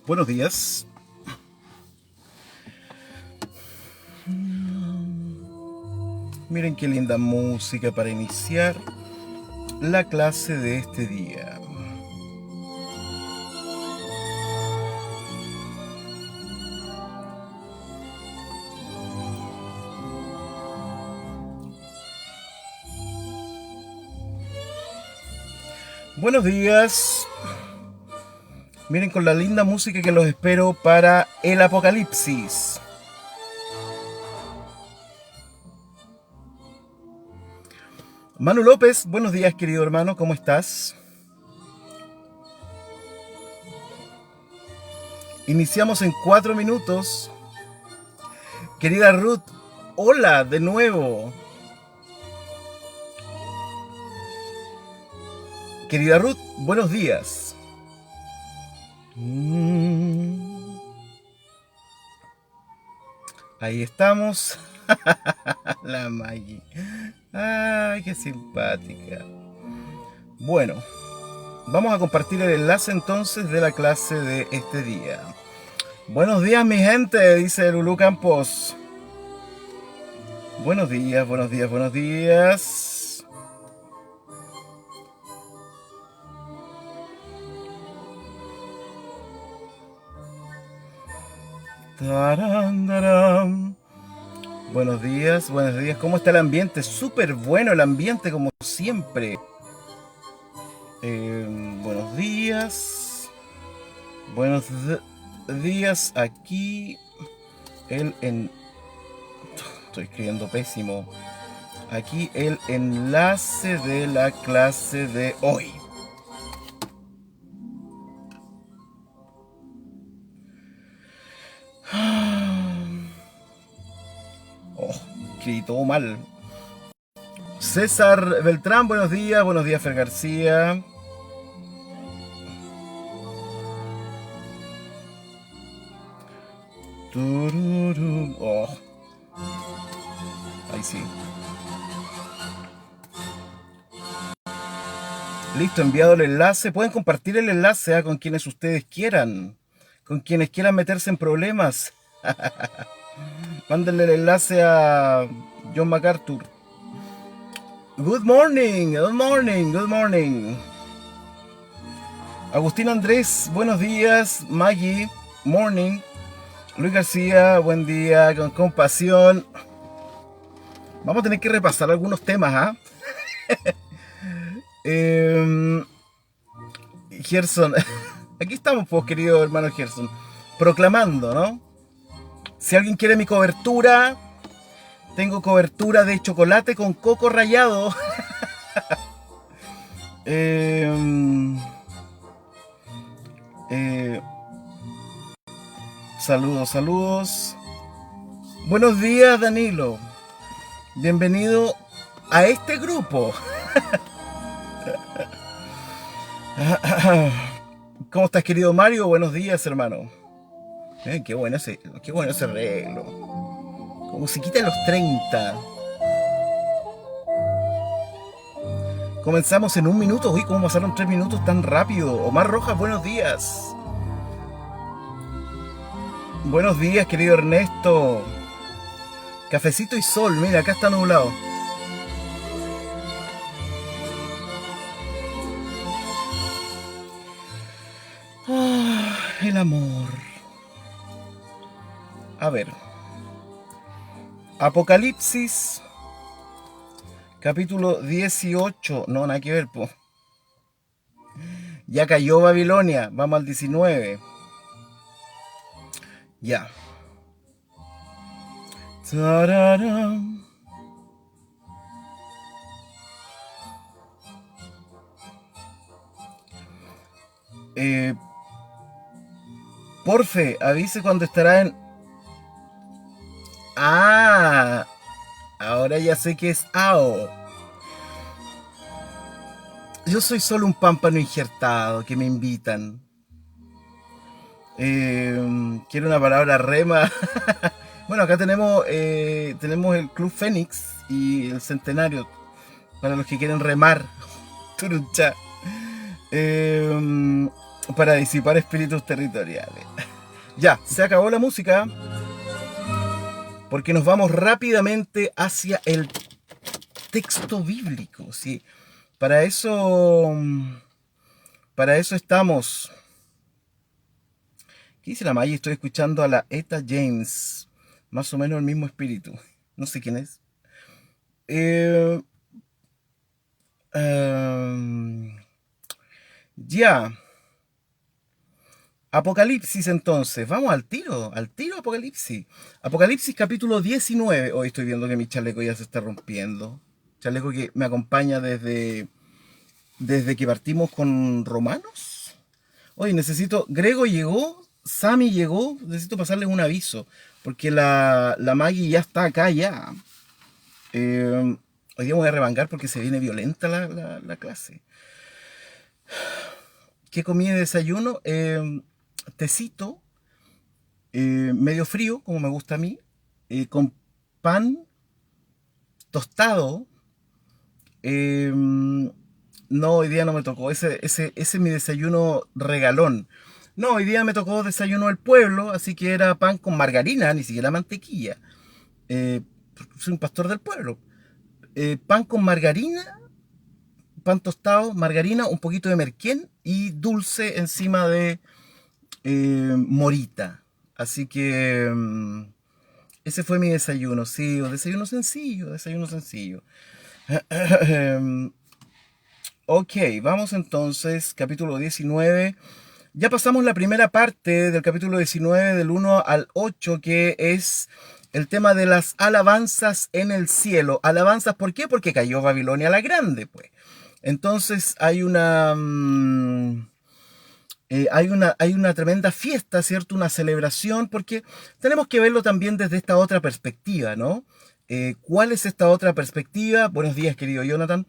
Buenos días. Miren qué linda música para iniciar la clase de este día. Buenos días. Miren con la linda música que los espero para el apocalipsis. Manu López, buenos días querido hermano, ¿cómo estás? Iniciamos en 4 minutos. Querida Ruth, hola de nuevo. Querida Ruth, buenos días. Ahí estamos. La Maggie. Ay, qué simpática. Bueno, vamos a compartir el enlace entonces de la clase de este día. Buenos días mi gente, dice Lulú Campos. Buenos días, buenos días, buenos días. Tarandaram. Buenos días, buenos días. ¿Cómo está el ambiente? Súper bueno el ambiente como siempre. Buenos días. Buenos días aquí. Estoy escribiendo pésimo. Aquí el enlace de la clase de hoy. Escribí todo mal. César Beltrán, buenos días Fer García. Oh. Ahí sí. Listo, enviado el enlace. Pueden compartir el enlace con quienes ustedes quieran. Con quienes quieran meterse en problemas. Mándenle el enlace a John MacArthur. Good morning, good morning, good morning. Agustín Andrés, buenos días. Maggie, morning. Luis García, buen día, con compasión. Vamos a tener que repasar algunos temas, ¿ah? Gerson, aquí estamos, pues, querido hermano Gerson, proclamando, ¿no? Si alguien quiere mi cobertura, tengo cobertura de chocolate con coco rallado. Saludos, saludos. Buenos días, Danilo. Bienvenido a este grupo. ¿Cómo estás, querido Mario? Buenos días, hermano. Qué bueno ese arreglo. Como se quita los 30. Comenzamos en 1 minuto. Uy, ¿cómo pasaron 3 minutos tan rápido? Omar Rojas, buenos días. Buenos días, querido Ernesto. Cafecito y sol, mira, acá está nublado. El amor. A ver. Apocalipsis. Capítulo 18. No, nada que ver, po. Ya cayó Babilonia. Vamos al 19. Ya. ¡Tararán! Porfe, avise cuando estará en... Ah, ahora ya sé que es AO. Yo soy solo un pámpano injertado que me invitan. Quiero una palabra rema. Bueno, acá tenemos el Club Fénix y el Centenario para los que quieren remar. Turuncha. para disipar espíritus territoriales. Ya, se acabó la música. Porque nos vamos rápidamente hacia el texto bíblico, ¿sí? Para eso estamos. ¿Qué dice la Maya? Estoy escuchando a la Eta James. Más o menos el mismo espíritu. No sé quién es. Ya. Apocalipsis entonces. Vamos al tiro Apocalipsis. Apocalipsis capítulo 19. Hoy estoy viendo que mi chaleco ya se está rompiendo. Chaleco que me acompaña desde que partimos con Romanos. Hoy necesito... Grego llegó, Sammy llegó, necesito pasarles un aviso. Porque la Maggie ya está acá ya. Hoy día me voy a revangar porque se viene violenta la clase. ¿Qué comí de desayuno? Tecito, medio frío, como me gusta a mí, con pan tostado. No, hoy día no me tocó. Ese es mi desayuno regalón. No, hoy día me tocó desayuno del pueblo, así que era pan con margarina, ni siquiera mantequilla. Soy un pastor del pueblo. Pan con margarina, pan tostado, margarina, un poquito de merquén y dulce encima de morita. Así que ese fue mi desayuno, sí, desayuno sencillo, desayuno sencillo. Ok, vamos entonces, capítulo 19. Ya pasamos la primera parte del capítulo 19, del 1 al 8, que es el tema de las alabanzas en el cielo. Alabanzas, ¿por qué? Porque cayó Babilonia la Grande, pues. Entonces hay una tremenda fiesta, ¿cierto? Una celebración, porque tenemos que verlo también desde esta otra perspectiva, ¿no? ¿Cuál es esta otra perspectiva? Buenos días, querido Jonathan.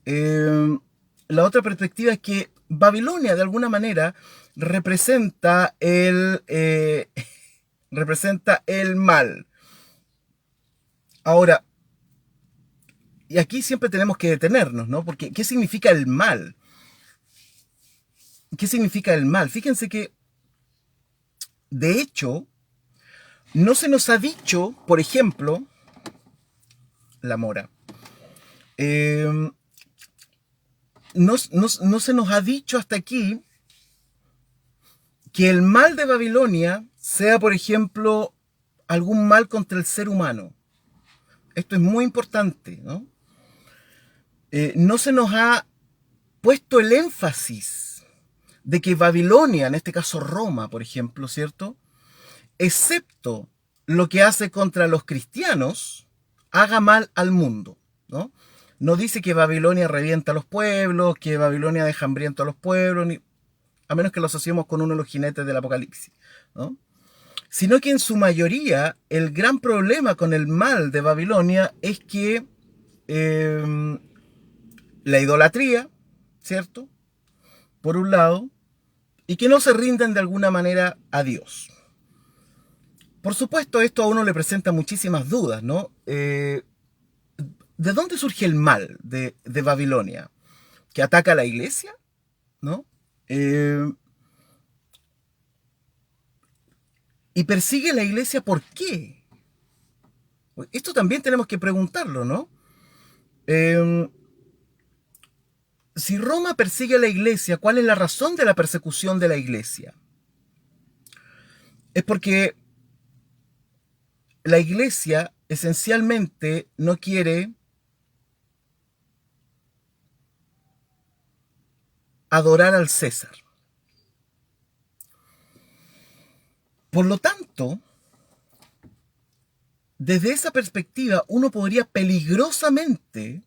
La otra perspectiva es que Babilonia, de alguna manera, representa representa el mal. Ahora, y aquí siempre tenemos que detenernos, ¿no? Porque, ¿qué significa el mal? ¿Qué significa el mal? Fíjense que, de hecho, no se nos ha dicho, por ejemplo, la mora, no se nos ha dicho hasta aquí que el mal de Babilonia sea, por ejemplo, algún mal contra el ser humano. Esto es muy importante, ¿no? No se nos ha puesto el énfasis de que Babilonia, en este caso Roma, por ejemplo, ¿cierto? Excepto lo que hace contra los cristianos, haga mal al mundo, ¿no? No dice que Babilonia revienta a los pueblos, que Babilonia deja hambriento a los pueblos, a menos que lo asociemos con uno de los jinetes del Apocalipsis, ¿no? Sino que en su mayoría el gran problema con el mal de Babilonia es que la idolatría, ¿cierto? Por un lado, y que no se rinden de alguna manera a Dios. Por supuesto, esto a uno le presenta muchísimas dudas, ¿no? ¿De dónde surge el mal de Babilonia? ¿Que ataca a la iglesia? ¿No? Y persigue a la iglesia, ¿por qué? Esto también tenemos que preguntarlo, ¿no? Si Roma persigue a la iglesia, ¿cuál es la razón de la persecución de la iglesia? Es porque la iglesia esencialmente no quiere adorar al César. Por lo tanto, desde esa perspectiva, uno podría peligrosamente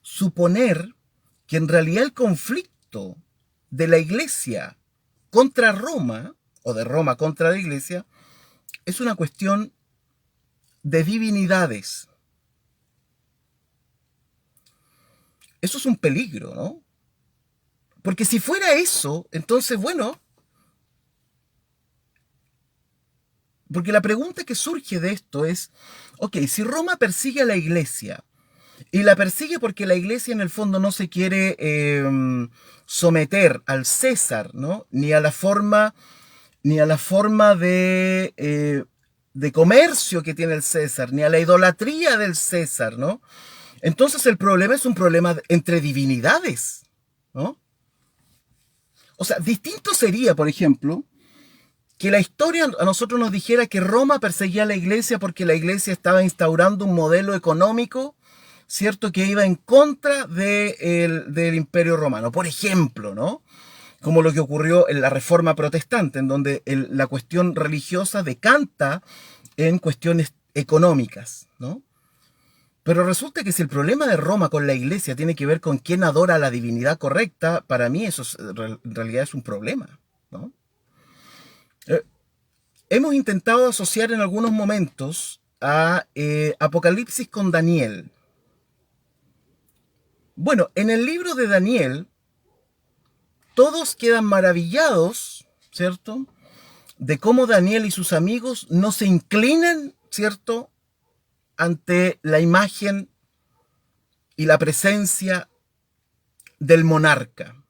suponer que en realidad el conflicto de la iglesia contra Roma, o de Roma contra la iglesia, es una cuestión de divinidades. Eso es un peligro, ¿no? Porque si fuera eso, entonces, bueno, porque la pregunta que surge de esto es, ok, si Roma persigue a la iglesia, Y la persigue porque la iglesia en el fondo no se quiere someter al César, ¿no? Ni a la forma de comercio que tiene el César, ni a la idolatría del César, ¿no? Entonces el problema es un problema entre divinidades, ¿no? O sea, distinto sería, por ejemplo, que la historia a nosotros nos dijera que Roma perseguía a la iglesia porque la iglesia estaba instaurando un modelo económico, ¿cierto?, que iba en contra del Imperio Romano. Por ejemplo, ¿no? Como lo que ocurrió en la Reforma Protestante, en donde la cuestión religiosa decanta en cuestiones económicas, ¿no? Pero resulta que si el problema de Roma con la iglesia tiene que ver con quién adora a la divinidad correcta, para mí eso en realidad es un problema, ¿no? Eh, Hemos intentado asociar en algunos momentos a Apocalipsis con Daniel. Bueno, en el libro de Daniel, todos quedan maravillados, ¿cierto?, de cómo Daniel y sus amigos no se inclinan, ¿cierto?, ante la imagen y la presencia del monarca,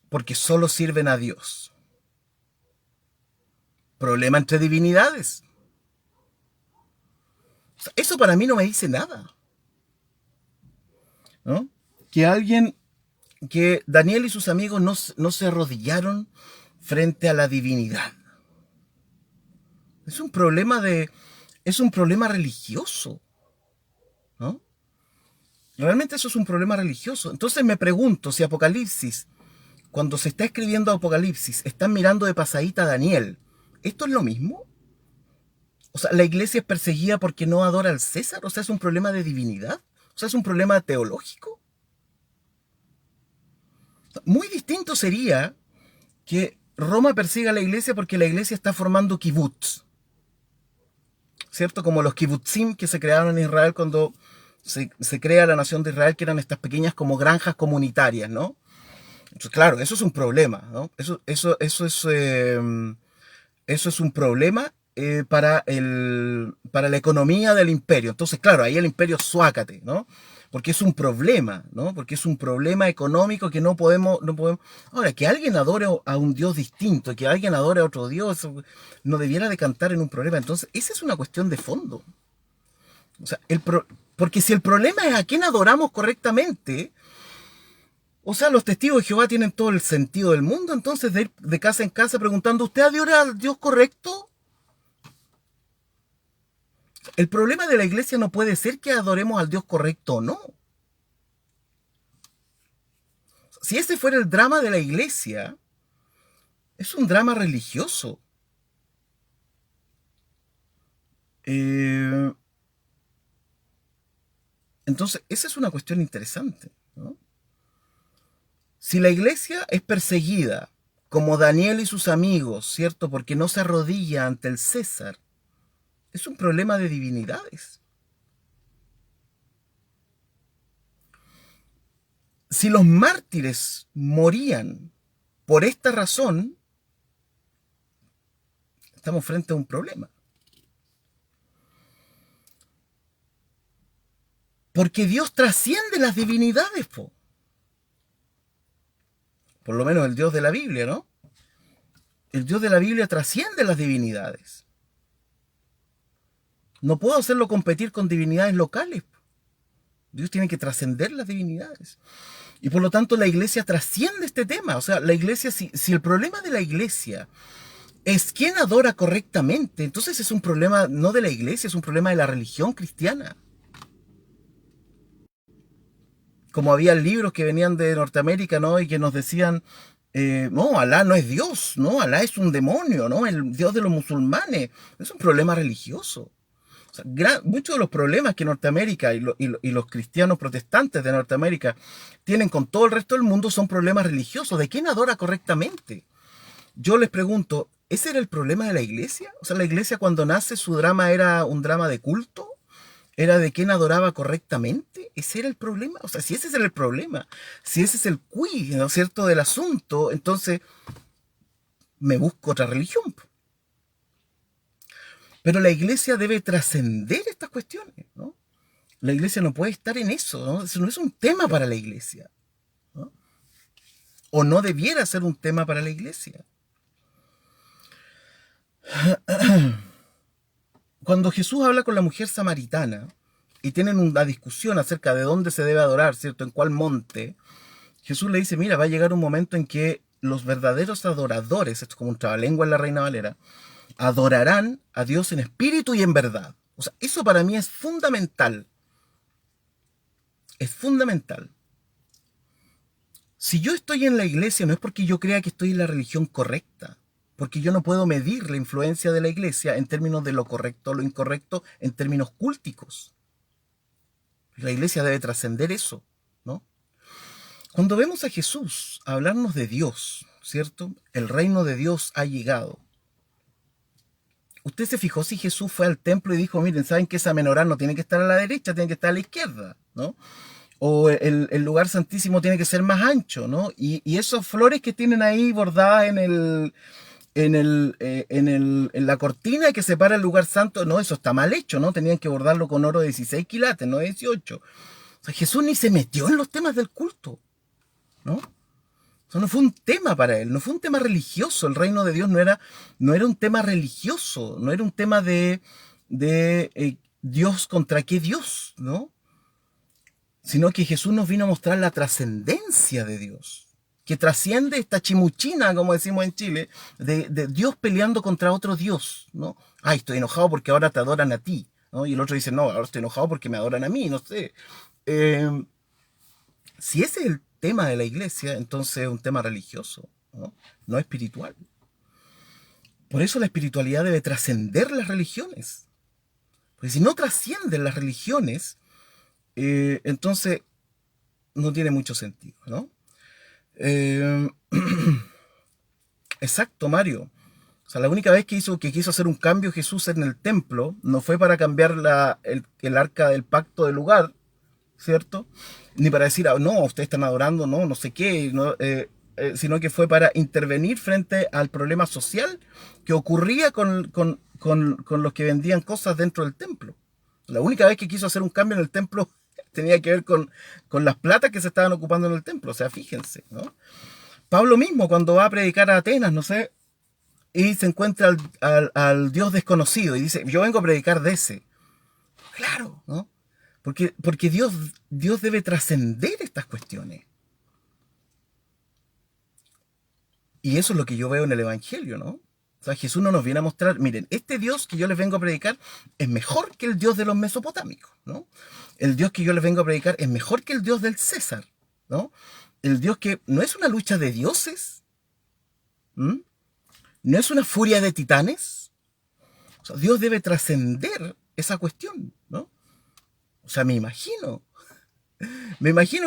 porque solo sirven a Dios. Problema entre divinidades. O sea, eso para mí no me dice nada, ¿no? Que Daniel y sus amigos no se arrodillaron frente a la divinidad. Es un problema es un problema religioso, ¿no? Realmente eso es un problema religioso. Entonces me pregunto si Apocalipsis, cuando se está escribiendo Apocalipsis, están mirando de pasadita a Daniel. ¿Esto es lo mismo? O sea, ¿la iglesia es perseguida porque no adora al César? O sea, ¿es un problema de divinidad? O sea, ¿es un problema teológico? Muy distinto sería que Roma persiga a la iglesia porque la iglesia está formando kibbutz, ¿cierto? Como los kibbutzim que se crearon en Israel cuando se crea la nación de Israel, que eran estas pequeñas como granjas comunitarias, ¿no? Entonces, claro, eso es un problema, ¿no? Eso es un problema para la economía del imperio. Entonces, claro, ahí el imperio suácate, ¿no? Porque es un problema, ¿no? Porque es un problema económico que no podemos. Ahora, que alguien adore a un Dios distinto, que alguien adore a otro Dios, no debiera decantar en un problema. Entonces, esa es una cuestión de fondo. O sea, porque si el problema es a quién adoramos correctamente, o sea, los testigos de Jehová tienen todo el sentido del mundo, entonces de ir de casa en casa preguntando, ¿usted adora al Dios correcto? El problema de la iglesia no puede ser que adoremos al Dios correcto o no. Si ese fuera el drama de la iglesia, es un drama religioso. Eh, entonces, esa es una cuestión interesante, ¿no? Si la iglesia es perseguida, como Daniel y sus amigos, ¿cierto? Porque no se arrodilla ante el César, es un problema de divinidades. Si los mártires morían por esta razón, estamos frente a un problema. Porque Dios trasciende las divinidades, po. Por lo menos el Dios de la Biblia, ¿no? El Dios de la Biblia trasciende las divinidades. No puedo hacerlo competir con divinidades locales. Dios tiene que trascender las divinidades. Y por lo tanto la iglesia trasciende este tema. O sea, la iglesia, si el problema de la iglesia es quién adora correctamente, entonces es un problema no de la iglesia, es un problema de la religión cristiana. Como había libros que venían de Norteamérica, ¿no? Y que nos decían, no, Alá no es Dios, ¿no? Alá es un demonio, ¿no? El Dios de los musulmanes. Es un problema religioso. O sea, muchos de los problemas que Norteamérica y los cristianos protestantes de Norteamérica tienen con todo el resto del mundo son problemas religiosos. ¿De quién adora correctamente? Yo les pregunto, ¿ese era el problema de la iglesia? O sea, la iglesia cuando nace su drama era un drama de culto. ¿Era de quién adoraba correctamente? ¿Ese era el problema? O sea, si ese era el problema, si ese es el quid, ¿no es cierto?, del asunto, entonces me busco otra religión. Pero la iglesia debe trascender estas cuestiones, ¿no? La iglesia no puede estar en eso, ¿no? Eso no es un tema para la iglesia, ¿no? O no debiera ser un tema para la iglesia. Cuando Jesús habla con la mujer samaritana y tienen una discusión acerca de dónde se debe adorar, ¿cierto? En cuál monte, Jesús le dice, mira, va a llegar un momento en que los verdaderos adoradores, esto es como un trabalengua en la Reina Valera, adorarán a Dios en espíritu y en verdad. O sea, eso para mí es fundamental. Es fundamental. Si yo estoy en la iglesia no es porque yo crea que estoy en la religión correcta, porque yo no puedo medir la influencia de la iglesia en términos de lo correcto o lo incorrecto, en términos cúlticos. La iglesia debe trascender eso, ¿no? Cuando vemos a Jesús hablarnos de Dios, ¿cierto? El reino de Dios ha llegado. ¿Usted se fijó si Jesús fue al templo y dijo, miren, saben que esa menorá no tiene que estar a la derecha, tiene que estar a la izquierda, ¿no? O el lugar santísimo tiene que ser más ancho, ¿no? Y esos flores que tienen ahí bordadas en la cortina que separa el lugar santo, no, eso está mal hecho, ¿no? Tenían que bordarlo con oro de 16 quilates, no de 18. O sea, Jesús ni se metió en los temas del culto, ¿no? O sea, no fue un tema para él, no fue un tema religioso. El reino de Dios no era un tema religioso, no era un tema de Dios contra qué Dios, ¿no? Sino que Jesús nos vino a mostrar la trascendencia de Dios, que trasciende esta chimuchina, como decimos en Chile, de Dios peleando contra otro Dios, ¿no? Ay, estoy enojado porque ahora te adoran a ti, ¿no? Y el otro dice, no, ahora estoy enojado porque me adoran a mí, no sé. Si ese es el tema de la iglesia, entonces es un tema religioso, ¿no? No espiritual. Por eso la espiritualidad debe trascender las religiones. Porque si no trascienden las religiones, entonces no tiene mucho sentido, ¿no? Exacto, Mario. O sea, la única vez que quiso hacer un cambio Jesús en el templo no fue para cambiar el arca del pacto del lugar, ¿cierto? Ni para decir, no, ustedes están adorando, no sé qué, no, sino que fue para intervenir frente al problema social que ocurría con los que vendían cosas dentro del templo. La única vez que quiso hacer un cambio en el templo tenía que ver con las platas que se estaban ocupando en el templo. O sea, fíjense, ¿no? Pablo mismo, cuando va a predicar a Atenas, no sé, y se encuentra al Dios desconocido y dice, yo vengo a predicar de ese. Claro, ¿no? Porque Dios debe trascender estas cuestiones. Y eso es lo que yo veo en el Evangelio, ¿no? O sea, Jesús no nos viene a mostrar, miren, este Dios que yo les vengo a predicar es mejor que el Dios de los mesopotámicos, ¿no? El Dios que yo les vengo a predicar es mejor que el Dios del César, ¿no? El Dios que no es una lucha de dioses, ¿m? No es una furia de titanes. O sea, Dios debe trascender esa cuestión, ¿no? O sea, me imagino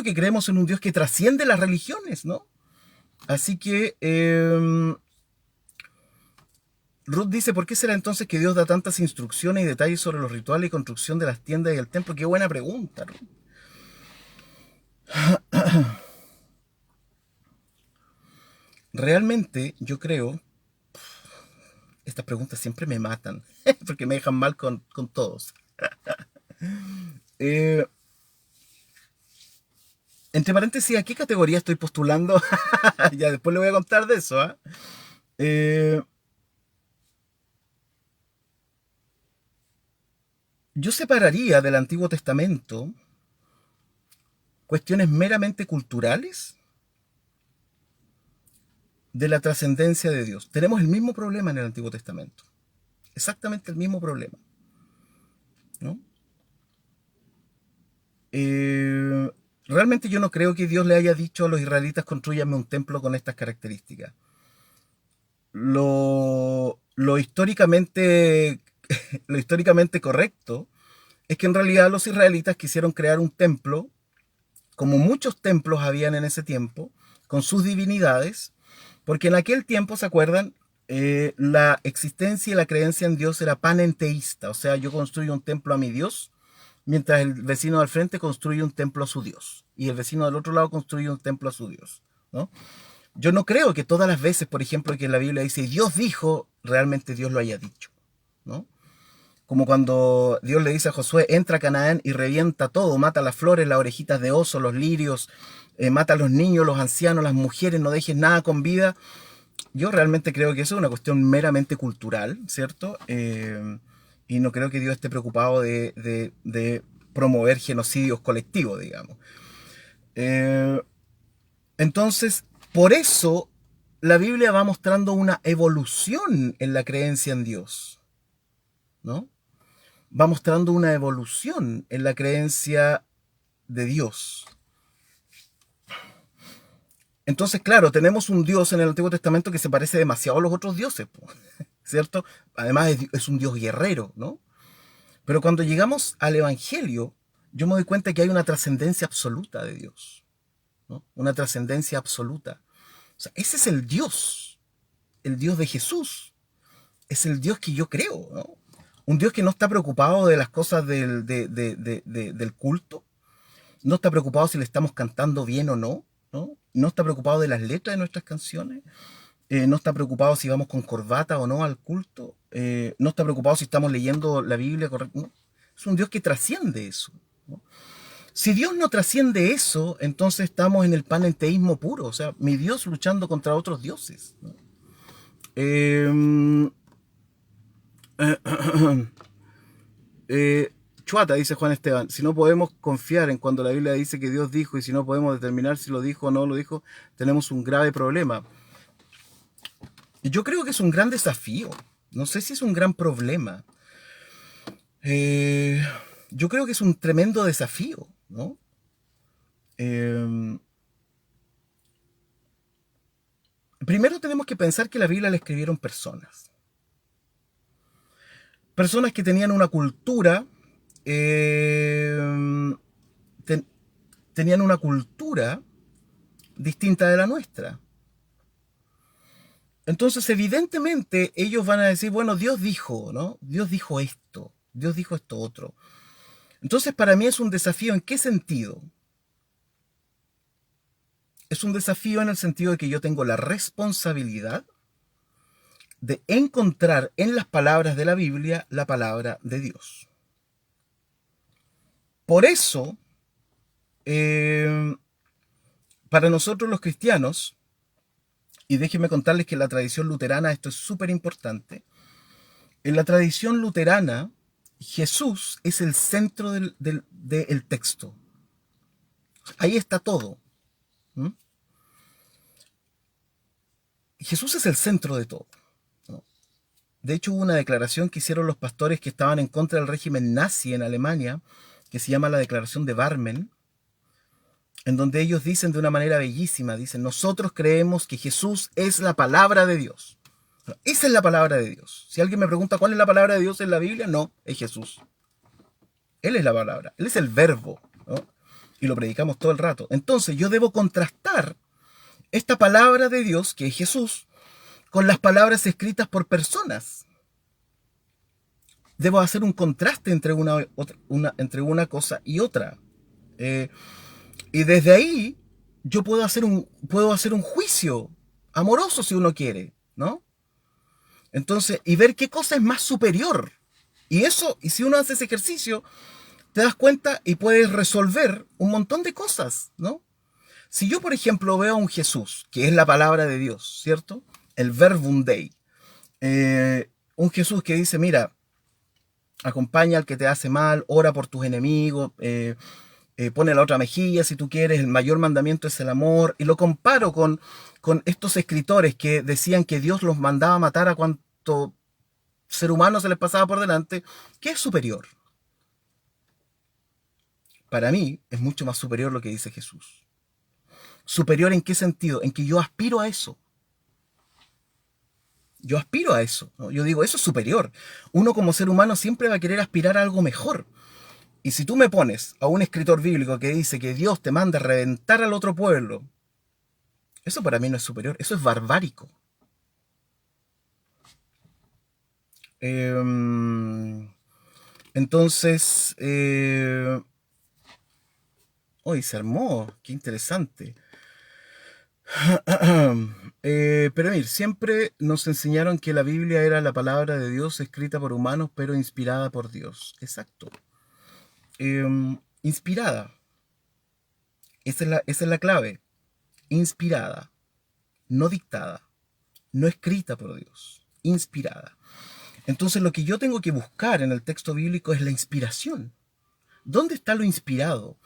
que creemos en un Dios que trasciende las religiones, ¿no? Así que Ruth dice, ¿por qué será entonces que Dios da tantas instrucciones y detalles sobre los rituales y construcción de las tiendas y el templo? Qué buena pregunta, Ruth. Realmente yo creo, estas preguntas siempre me matan, porque me dejan mal con todos. Entre paréntesis, ¿a qué categoría estoy postulando? Ya después le voy a contar de eso, yo separaría del Antiguo Testamento cuestiones meramente culturales de la trascendencia de Dios. Tenemos el mismo problema en el Antiguo Testamento. Exactamente el mismo problema, ¿no? Realmente yo no creo que Dios le haya dicho a los israelitas construyanme un templo con estas características. Lo históricamente correcto es que en realidad los israelitas quisieron crear un templo, como muchos templos habían en ese tiempo, con sus divinidades, porque en aquel tiempo, ¿se acuerdan? La existencia y la creencia en Dios era panenteísta, o sea, yo construyo un templo a mi Dios, mientras el vecino al frente construye un templo a su Dios, y el vecino del otro lado construye un templo a su Dios, ¿no? Yo no creo que todas las veces, por ejemplo, que la Biblia dice Dios dijo, realmente Dios lo haya dicho, ¿no? Como cuando Dios le dice a Josué, entra a Canaán y revienta todo, mata las flores, las orejitas de oso, los lirios, mata a los niños, los ancianos, las mujeres, no dejes nada con vida. Yo realmente creo que eso es una cuestión meramente cultural, ¿cierto? Y no creo que Dios esté preocupado de promover genocidios colectivos, digamos. Eh, entonces, por eso la Biblia va mostrando una evolución en la creencia en Dios, ¿no? Va mostrando una evolución en la creencia de Dios. Entonces, claro, tenemos un Dios en el Antiguo Testamento que se parece demasiado a los otros dioses, ¿cierto? Además es un Dios guerrero, ¿no? Pero cuando llegamos al Evangelio, yo me doy cuenta que hay una trascendencia absoluta de Dios, ¿no? Una trascendencia absoluta. O sea, ese es el Dios de Jesús, es el Dios que yo creo, ¿no? Un Dios que no está preocupado de las cosas del culto, no está preocupado si le estamos cantando bien o no, ¿no? No está preocupado de las letras de nuestras canciones, no está preocupado si vamos con corbata o no al culto, no está preocupado si estamos leyendo la Biblia correcto. No. Es un Dios que trasciende eso, ¿no? Si Dios no trasciende eso, entonces estamos en el panenteísmo puro, o sea, mi Dios luchando contra otros dioses, ¿no? Eh, Chuata, dice Juan Esteban, si no podemos confiar en cuando la Biblia dice que Dios dijo y si no podemos determinar si lo dijo o no lo dijo, tenemos un grave problema. Yo creo que es un gran desafío. No sé si es un gran problema. Eh, yo creo que es un tremendo desafío, ¿no? Eh, Primero tenemos que pensar que la Biblia la escribieron personas. Personas que tenían una cultura, eh, ten- tenían una cultura distinta de la nuestra. Entonces, evidentemente, ellos van a decir, bueno, Dios dijo, ¿no? Dios dijo esto otro. Entonces, para mí es un desafío. ¿En qué sentido? Es un desafío en el sentido de que yo tengo la responsabilidad de encontrar en las palabras de la Biblia la palabra de Dios. Por eso, eh, para nosotros los cristianos, y déjenme contarles que en la tradición luterana esto es súper importante, en la tradición luterana Jesús es el centro del texto. Ahí está todo. ¿Mm? Jesús es el centro de todo, ¿no? De hecho, hubo una declaración que hicieron los pastores que estaban en contra del régimen nazi en Alemania, que se llama la Declaración de Barmen, en donde ellos dicen de una manera bellísima, dicen, nosotros creemos que Jesús es la palabra de Dios. Esa es la palabra de Dios. Si alguien me pregunta cuál es la palabra de Dios en la Biblia, no, es Jesús. Él es la palabra, Él es el verbo, ¿no? Y lo predicamos todo el rato. Entonces yo debo contrastar esta palabra de Dios, que es Jesús, con las palabras escritas por personas. Debo hacer un contraste entre entre una cosa y otra. Eh, y desde ahí yo puedo hacer un juicio amoroso si uno quiere, ¿no? Entonces, y ver qué cosa es más superior. Y eso, y si uno hace ese ejercicio, te das cuenta y puedes resolver un montón de cosas, ¿no? Si yo, por ejemplo, veo a un Jesús, que es la palabra de Dios, ¿cierto? El verbum Dei. Un Jesús que dice, mira, acompaña al que te hace mal, ora por tus enemigos, pone la otra mejilla si tú quieres, el mayor mandamiento es el amor, y lo comparo con estos escritores que decían que Dios los mandaba a matar a cuanto ser humano se les pasaba por delante. ¿Qué es superior? Para mí es mucho más superior lo que dice Jesús. ¿Superior en qué sentido? En que yo aspiro a eso. Yo aspiro a eso, ¿no? Yo digo, eso es superior. Uno como ser humano siempre va a querer aspirar a algo mejor. Y si tú me pones a un escritor bíblico que dice que Dios te manda a reventar al otro pueblo, eso para mí no es superior, eso es barbárico. Eh, entonces, hoy se armó, qué interesante. Pero mire, siempre nos enseñaron que la Biblia era la palabra de Dios escrita por humanos, pero inspirada por Dios. Exacto. Inspirada. Esa es la clave. Inspirada. No dictada. No escrita por Dios. Inspirada. Entonces lo que yo tengo que buscar en el texto bíblico es la inspiración. ¿Dónde está lo inspirado?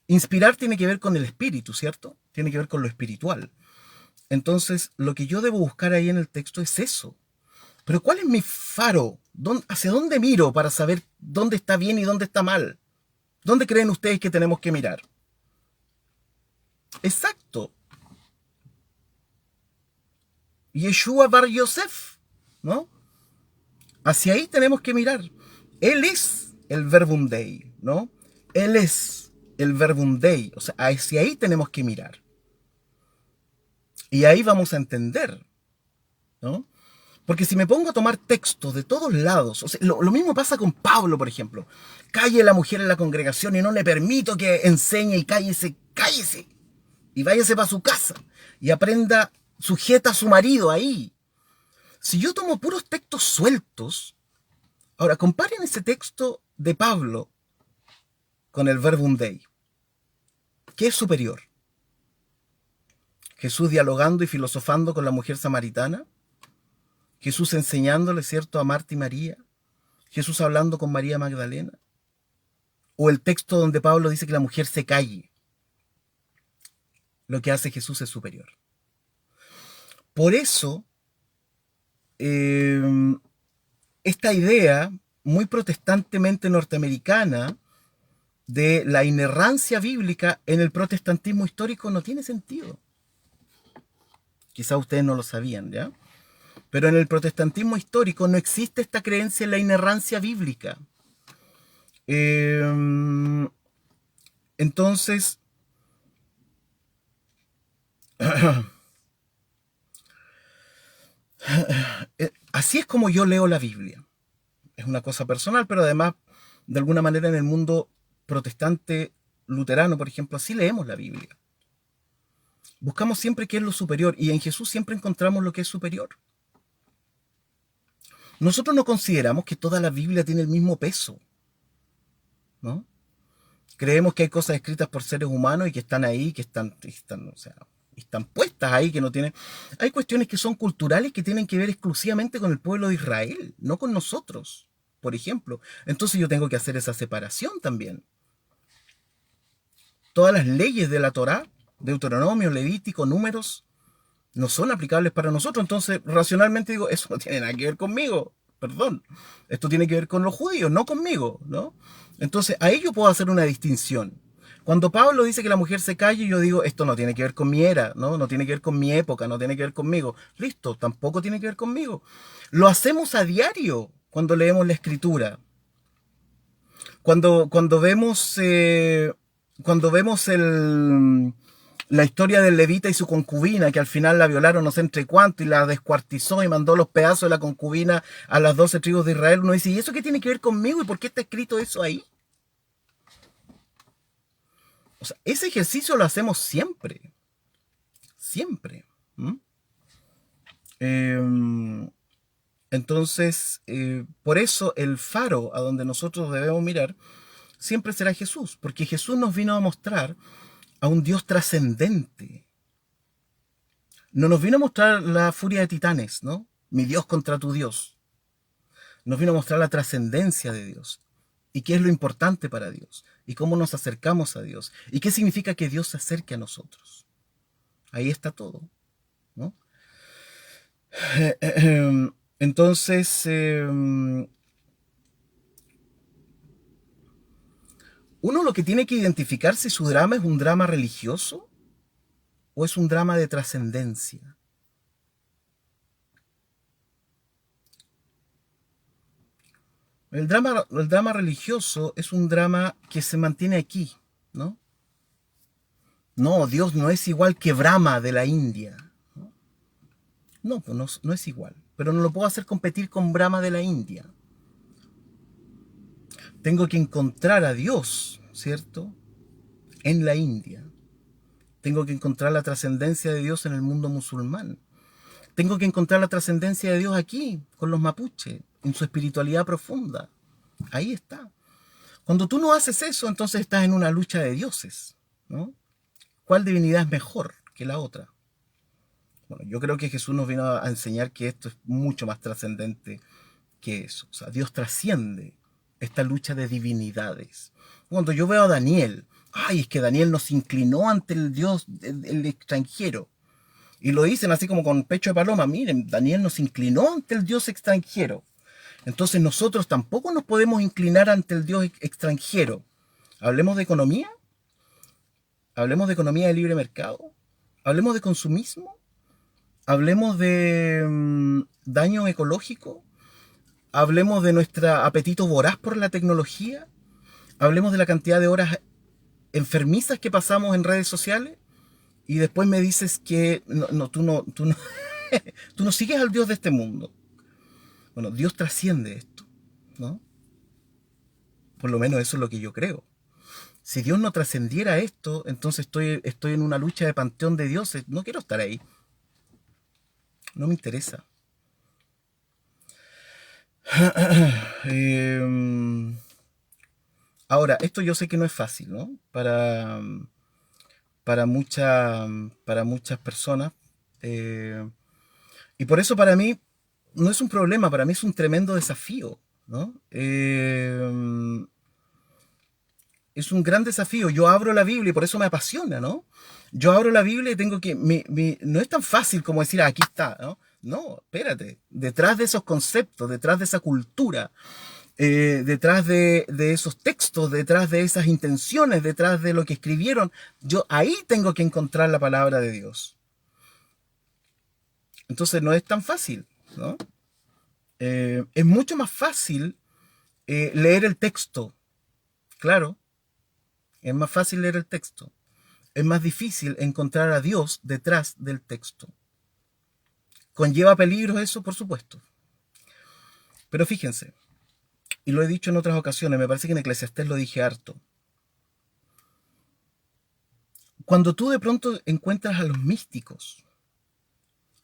Inspirar tiene que ver con el espíritu, ¿cierto? Tiene que ver con lo espiritual. Entonces, lo que yo debo buscar ahí en el texto es eso. Pero ¿cuál es mi faro? ¿Hacia dónde miro para saber dónde está bien y dónde está mal? ¿Dónde creen ustedes que tenemos que mirar? Exacto. Yeshua Bar Yosef, ¿no? Hacia ahí tenemos que mirar. Él es el Verbum Dei, ¿no? Él es el Verbum Dei. O sea, hacia ahí tenemos que mirar. Y ahí vamos a entender, ¿no? Porque si me pongo a tomar textos de todos lados, o sea, lo mismo pasa con Pablo, por ejemplo. Calle la mujer en la congregación y no le permito que enseñe y cállese, cállese. Y váyase para su casa y aprenda, sujeta a su marido ahí. Si yo tomo puros textos sueltos, ahora comparen ese texto de Pablo con el Verbum Dei. ¿Qué es superior? Jesús dialogando y filosofando con la mujer samaritana. Jesús enseñándole, ¿cierto?, a Marta y María. Jesús hablando con María Magdalena. O el texto donde Pablo dice que la mujer se calle. Lo que hace Jesús es superior. Por eso, esta idea muy protestantemente norteamericana de la inerrancia bíblica en el protestantismo histórico no tiene sentido. Quizá ustedes no lo sabían, ¿ya? Pero en el protestantismo histórico no existe esta creencia en la inerrancia bíblica. Entonces, así es como yo leo la Biblia. Es una cosa personal, pero además, de alguna manera en el mundo protestante luterano, por ejemplo, así leemos la Biblia. Buscamos siempre qué es lo superior y en Jesús siempre encontramos lo que es superior. Nosotros no consideramos que toda la Biblia tiene el mismo peso, ¿no? Creemos que hay cosas escritas por seres humanos y que están ahí, que están puestas ahí, que no tienen... Hay cuestiones que son culturales que tienen que ver exclusivamente con el pueblo de Israel, no con nosotros, por ejemplo. Entonces yo tengo que hacer esa separación también. Todas las leyes de la Torá, Deuteronomio, Levítico, Números, no son aplicables para nosotros. Entonces, racionalmente digo, eso no tiene nada que ver conmigo. Perdón. Esto tiene que ver con los judíos, no conmigo, ¿no? Entonces, ahí yo puedo hacer una distinción. Cuando Pablo dice que la mujer se calle, yo digo, esto no tiene que ver con mi era, ¿no? No tiene que ver con mi época, no tiene que ver conmigo. Listo, tampoco tiene que ver conmigo. Lo hacemos a diario cuando leemos la Escritura. Cuando vemos la historia del levita y su concubina, que al final la violaron no sé entre cuánto y la descuartizó y mandó los pedazos de la concubina a las 12 tribus de Israel, uno dice, ¿y eso qué tiene que ver conmigo? ¿Y por qué está escrito eso ahí? O sea, ese ejercicio lo hacemos siempre. Siempre. Entonces, por eso el faro a donde nosotros debemos mirar siempre será Jesús, porque Jesús nos vino a mostrar a un Dios trascendente. No nos vino a mostrar la furia de titanes, ¿no? Mi Dios contra tu Dios. Nos vino a mostrar la trascendencia de Dios. Y qué es lo importante para Dios. Y cómo nos acercamos a Dios. Y qué significa que Dios se acerque a nosotros. Ahí está todo, ¿no? Entonces, uno lo que tiene que identificar si su drama es un drama religioso o es un drama de trascendencia. El drama religioso es un drama que se mantiene aquí, ¿no? No, Dios no es igual que Brahma de la India. No, pues no es igual. Pero no lo puedo hacer competir con Brahma de la India. Tengo que encontrar a Dios, ¿cierto?, en la India. Tengo que encontrar la trascendencia de Dios en el mundo musulmán. Tengo que encontrar la trascendencia de Dios aquí, con los mapuches, en su espiritualidad profunda. Ahí está. Cuando tú no haces eso, entonces estás en una lucha de dioses, ¿no? ¿Cuál divinidad es mejor que la otra? Bueno, yo creo que Jesús nos vino a enseñar que esto es mucho más trascendente que eso. O sea, Dios trasciende esta lucha de divinidades. Cuando yo veo a Daniel, ay, es que Daniel nos inclinó ante el Dios, el extranjero. Y lo dicen así como con pecho de paloma, miren, Daniel nos inclinó ante el Dios extranjero. Entonces nosotros tampoco nos podemos inclinar ante el Dios extranjero. Hablemos de economía, hablemos de economía de libre mercado, hablemos de consumismo, hablemos de daño ecológico, hablemos de nuestro apetito voraz por la tecnología, hablemos de la cantidad de horas enfermizas que pasamos en redes sociales y después me dices que tú no sigues al Dios de este mundo. Bueno, Dios trasciende esto, ¿no? Por lo menos eso es lo que yo creo. Si Dios no trascendiera esto, entonces estoy en una lucha de panteón de dioses. No quiero estar ahí. No me interesa. Ahora, esto yo sé que no es fácil, ¿no? Para muchas personas. Y por eso para mí no es un problema, para mí es un tremendo desafío, ¿no? Es un gran desafío. Yo abro la Biblia y por eso me apasiona, ¿no? Yo abro la Biblia y tengo que... no es tan fácil como decir, aquí está, ¿no? No, espérate. Detrás de esos conceptos, detrás de esa cultura, detrás de esos textos, detrás de esas intenciones, detrás de lo que escribieron, yo ahí tengo que encontrar la palabra de Dios. Entonces no es tan fácil, ¿no? Es mucho más fácil leer el texto, claro. Es más fácil leer el texto. Es más difícil encontrar a Dios detrás del texto. ¿Conlleva peligros eso? Por supuesto. Pero fíjense, y lo he dicho en otras ocasiones, me parece que en Eclesiastés lo dije harto. Cuando tú de pronto encuentras a los místicos,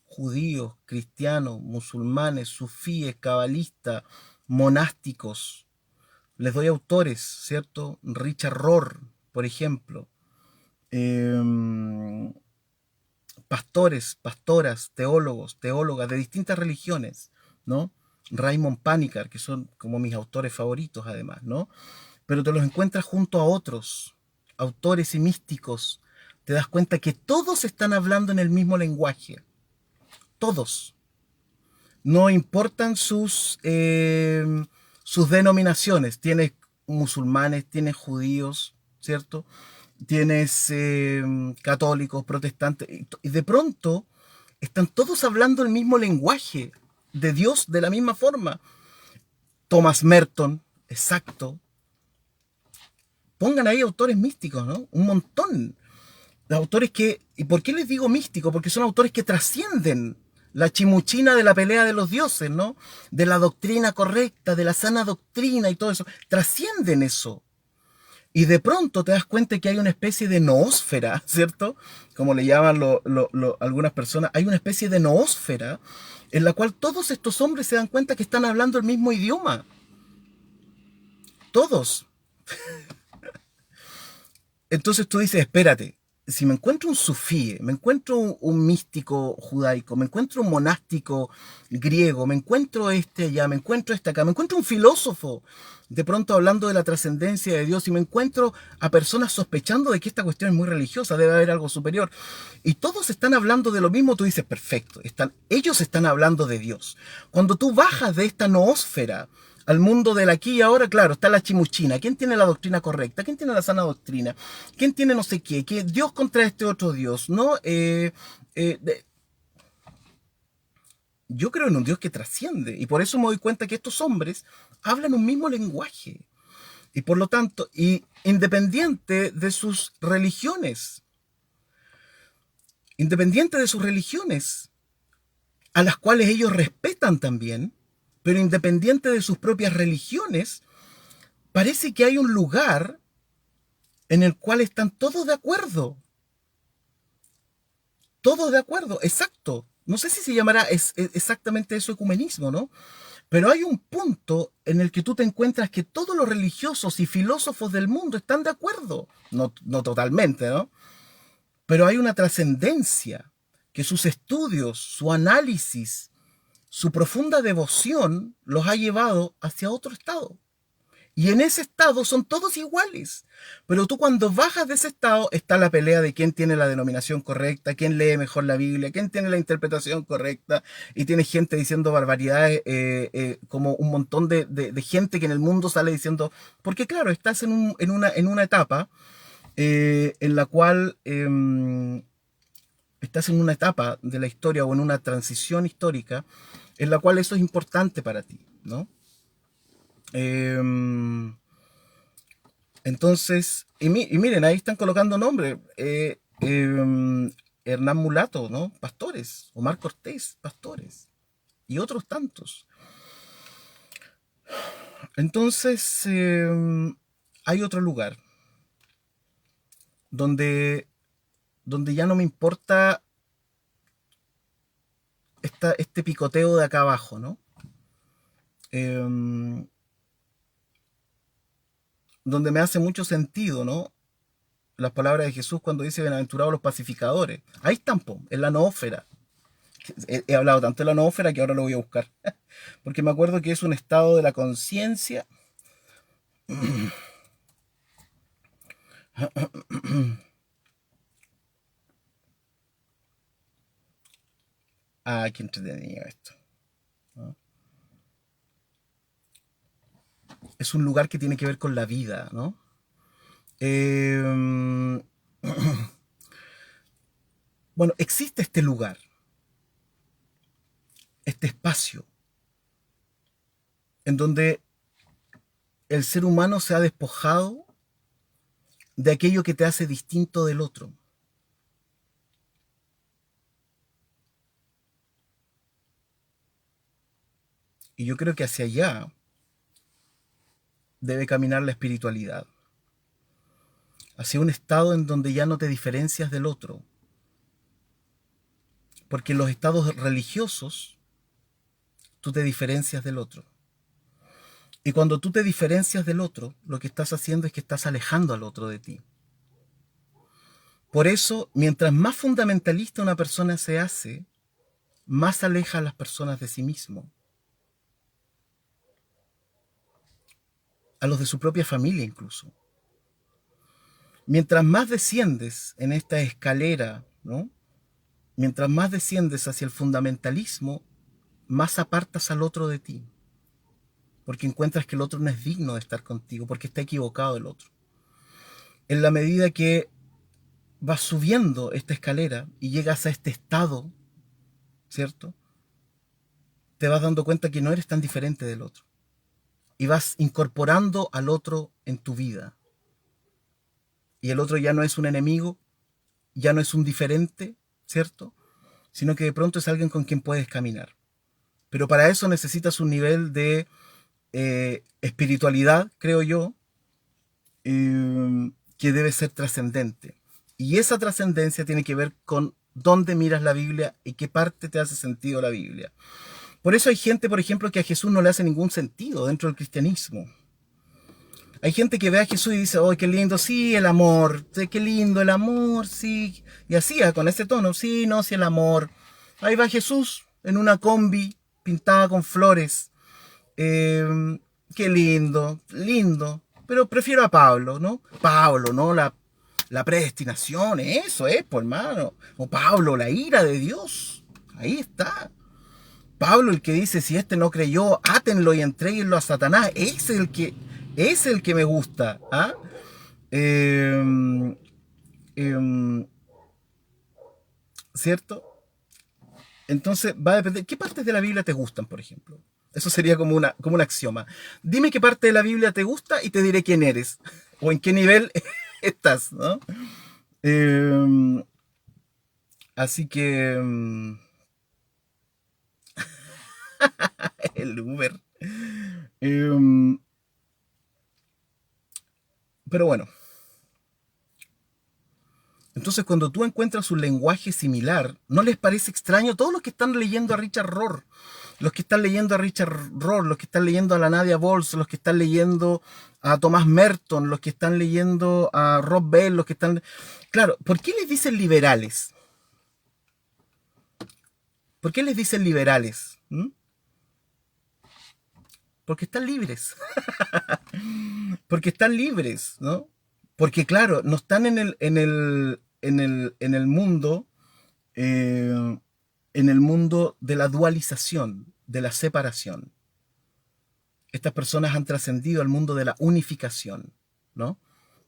judíos, cristianos, musulmanes, sufíes, cabalistas, monásticos, les doy autores, ¿cierto? Richard Rohr, por ejemplo. Pastores, pastoras, teólogos, teólogas de distintas religiones, ¿no? Raymond Panikkar, que son como mis autores favoritos además, ¿no? Pero te los encuentras junto a otros autores y místicos, te das cuenta que todos están hablando en el mismo lenguaje, todos. No importan sus denominaciones, tienes musulmanes, tienes judíos, ¿cierto? Tienes católicos, protestantes, y de pronto están todos hablando el mismo lenguaje de Dios de la misma forma. Thomas Merton, exacto. Pongan ahí autores místicos, ¿no? Un montón. De autores que... ¿Y por qué les digo místicos? Porque son autores que trascienden la chimuchina de la pelea de los dioses, ¿no? De la doctrina correcta, de la sana doctrina y todo eso. Trascienden eso. Y de pronto te das cuenta que hay una especie de noósfera, ¿cierto? Como le llaman algunas personas. Hay una especie de noósfera en la cual todos estos hombres se dan cuenta que están hablando el mismo idioma. Todos. Entonces tú dices, espérate, si me encuentro un sufí, me encuentro un místico judaico, me encuentro un monástico griego, me encuentro este allá, me encuentro este acá, me encuentro un filósofo, de pronto hablando de la trascendencia de Dios, y me encuentro a personas sospechando de que esta cuestión es muy religiosa, debe haber algo superior, y todos están hablando de lo mismo, tú dices, perfecto, ellos están hablando de Dios. Cuando tú bajas de esta noósfera al mundo del aquí y ahora, claro, está la chimuchina. ¿Quién tiene la doctrina correcta? ¿Quién tiene la sana doctrina? ¿Quién tiene no sé qué? ¿Qué Dios contra este otro Dios? ¿No? Yo creo en un Dios que trasciende. Y por eso me doy cuenta que estos hombres hablan un mismo lenguaje. Y por lo tanto, independiente de sus religiones, a las cuales ellos respetan también, pero independiente de sus propias religiones, parece que hay un lugar en el cual están todos de acuerdo. Todos de acuerdo, exacto. no sé si se llamará exactamente eso ecumenismo, ¿no? Pero hay un punto en el que tú te encuentras que todos los religiosos y filósofos del mundo están de acuerdo. No, no totalmente, ¿no? Pero hay una trascendencia que sus estudios, su análisis, su profunda devoción los ha llevado hacia otro estado. Y en ese estado son todos iguales. Pero tú cuando bajas de ese estado está la pelea de quién tiene la denominación correcta, quién lee mejor la Biblia, quién tiene la interpretación correcta. Y tienes gente diciendo barbaridades, como un montón de gente que en el mundo sale diciendo, porque claro, estás en una etapa en la cual estás en una etapa de la historia o en una transición histórica en la cual eso es importante para ti, ¿no? Eh, entonces, y miren, ahí están colocando nombres. Hernán Mulato, ¿no? Pastores. Omar Cortés, pastores. Y otros tantos. Entonces, hay otro lugar donde, donde ya no me importa este picoteo de acá abajo, ¿no? Eh, donde me hace mucho sentido, ¿no? Las palabras de Jesús cuando dice bienaventurados los pacificadores. Ahí están, po, en la noósfera. He hablado tanto de la noósfera que ahora lo voy a buscar. Porque me acuerdo que es un estado de la conciencia. Ah, qué entretenido esto, ¿no? Es un lugar que tiene que ver con la vida, ¿no? Eh, bueno, existe este lugar, este espacio, en donde el ser humano se ha despojado de aquello que te hace distinto del otro. Y yo creo que hacia allá debe caminar la espiritualidad, hacia un estado en donde ya no te diferencias del otro, porque en los estados religiosos tú te diferencias del otro. Y cuando tú te diferencias del otro, lo que estás haciendo es que estás alejando al otro de ti. Por eso, mientras más fundamentalista una persona se hace, más aleja a las personas de sí mismo, a los de su propia familia incluso. Mientras más desciendes en esta escalera, ¿no? Mientras más desciendes hacia el fundamentalismo, más apartas al otro de ti, porque encuentras que el otro no es digno de estar contigo, porque está equivocado el otro. En la medida que vas subiendo esta escalera y llegas a este estado, ¿cierto? Te vas dando cuenta que no eres tan diferente del otro. Y vas incorporando al otro en tu vida. Y el otro ya no es un enemigo, ya no es un diferente, ¿cierto? Sino que de pronto es alguien con quien puedes caminar. Pero para eso necesitas un nivel de espiritualidad, creo yo, que debe ser trascendente. Y esa trascendencia tiene que ver con dónde miras la Biblia y qué parte te hace sentido la Biblia. Por eso hay gente, por ejemplo, que a Jesús no le hace ningún sentido dentro del cristianismo. Hay gente que ve a Jesús y dice, oh, qué lindo, sí, el amor, sí, qué lindo el amor, sí. Y así, con ese tono, sí, no, sí, el amor. Ahí va Jesús en una combi pintada con flores. Qué lindo, lindo. Pero prefiero a Pablo, ¿no? Pablo, ¿no? La predestinación, eso es, por hermano. O Pablo, la ira de Dios. Ahí está. Pablo, el que dice, si este no creyó, átenlo y entréguenlo a Satanás. Es el que me gusta. ¿Ah? Eh, eh, ¿Cierto? Entonces va a depender. ¿Qué partes de la Biblia te gustan, por ejemplo? Eso sería como un axioma. Dime qué parte de la Biblia te gusta y te diré quién eres. O en qué nivel estás, ¿no? Eh, así que. El Uber. Eh, pero bueno. Entonces, cuando tú encuentras un lenguaje similar, ¿no les parece extraño? Todos los que están leyendo a Richard Rohr, los que están leyendo a Richard Rohr, los que están leyendo a la Nadia Bolz, los que están leyendo a Thomas Merton, los que están leyendo a Rob Bell, los que están... Claro, ¿por qué les dicen liberales? ¿Por qué les dicen liberales? Porque están libres. Porque están libres, ¿no? Porque claro, no están en el mundo, en el mundo de la dualización, de la separación. Estas personas han trascendido al mundo de la unificación, ¿no?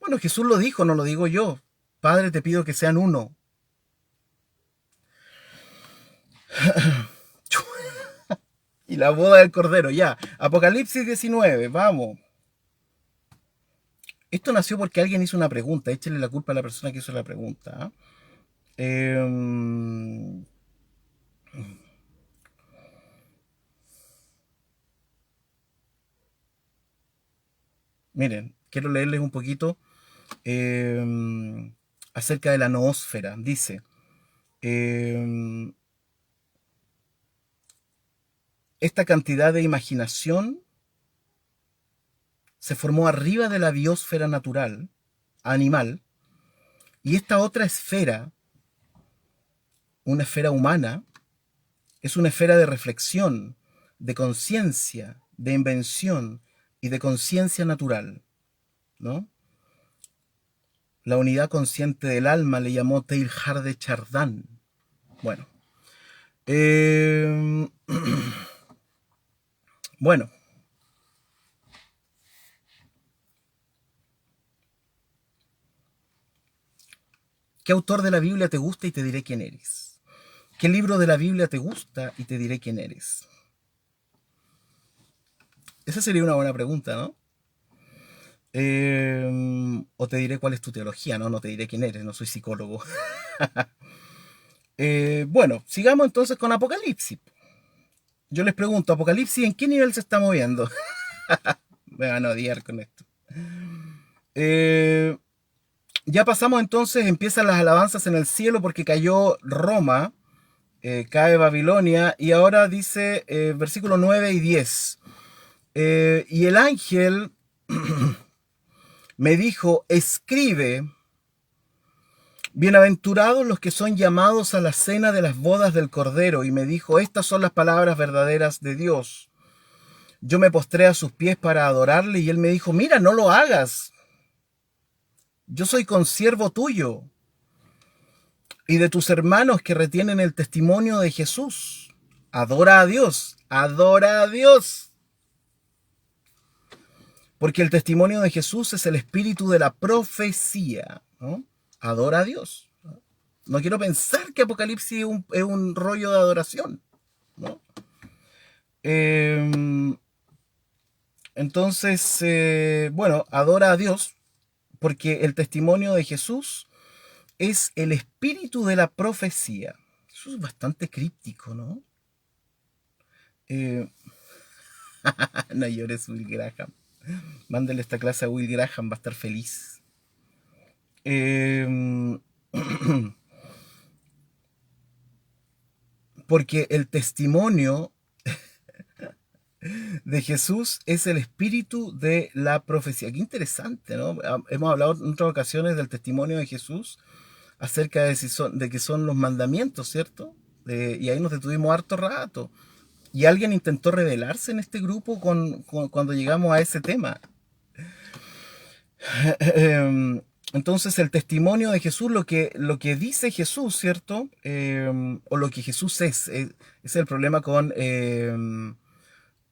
Bueno, Jesús lo dijo, no lo digo yo. Padre, te pido que sean uno. Y la boda del Cordero, ya. Apocalipsis 19, vamos. Esto nació porque alguien hizo una pregunta. Échale la culpa a la persona que hizo la pregunta. Miren, quiero leerles un poquito acerca de la noósfera. Dice, esta cantidad de imaginación se formó arriba de la biosfera natural, animal, y esta otra esfera, una esfera humana, es una esfera de reflexión, de conciencia, de invención y de conciencia natural, ¿no? La unidad consciente del alma le llamó Teilhard de Chardin. Bueno. Bueno. ¿Qué autor de la Biblia te gusta y te diré quién eres? ¿Qué libro de la Biblia te gusta y te diré quién eres? Esa sería una buena pregunta, ¿no? O te diré cuál es tu teología, ¿no? No te diré quién eres, no soy psicólogo. Bueno, sigamos entonces con Apocalipsis. Yo les pregunto, ¿Apocalipsis en qué nivel se está moviendo? Me van a odiar con esto. Ya pasamos entonces, empiezan las alabanzas en el cielo porque cayó Roma, cae Babilonia, y ahora dice versículos 9 y 10. Y el ángel me dijo, escribe, bienaventurados los que son llamados a la cena de las bodas del Cordero. Y me dijo, estas son las palabras verdaderas de Dios. Yo me postré a sus pies para adorarle y él me dijo, mira, no lo hagas. Yo soy consiervo tuyo y de tus hermanos que retienen el testimonio de Jesús. Adora a Dios, adora a Dios. Porque el testimonio de Jesús es el espíritu de la profecía, ¿no? Adora a Dios. No quiero pensar que Apocalipsis es un rollo de adoración, ¿no? Entonces, bueno, adora a Dios porque el testimonio de Jesús es el espíritu de la profecía. Eso es bastante críptico, ¿no? No llores, Will Graham. Mándale esta clase a Will Graham, va a estar feliz. Porque el testimonio de Jesús es el espíritu de la profecía. Qué interesante, ¿no? Hemos hablado en otras ocasiones del testimonio de Jesús acerca de que son los mandamientos, ¿cierto? Y ahí nos detuvimos harto rato. Y alguien intentó rebelarse en este grupo cuando llegamos a ese tema. Entonces el testimonio de Jesús, lo que dice Jesús, ¿cierto? O lo que Jesús es el problema con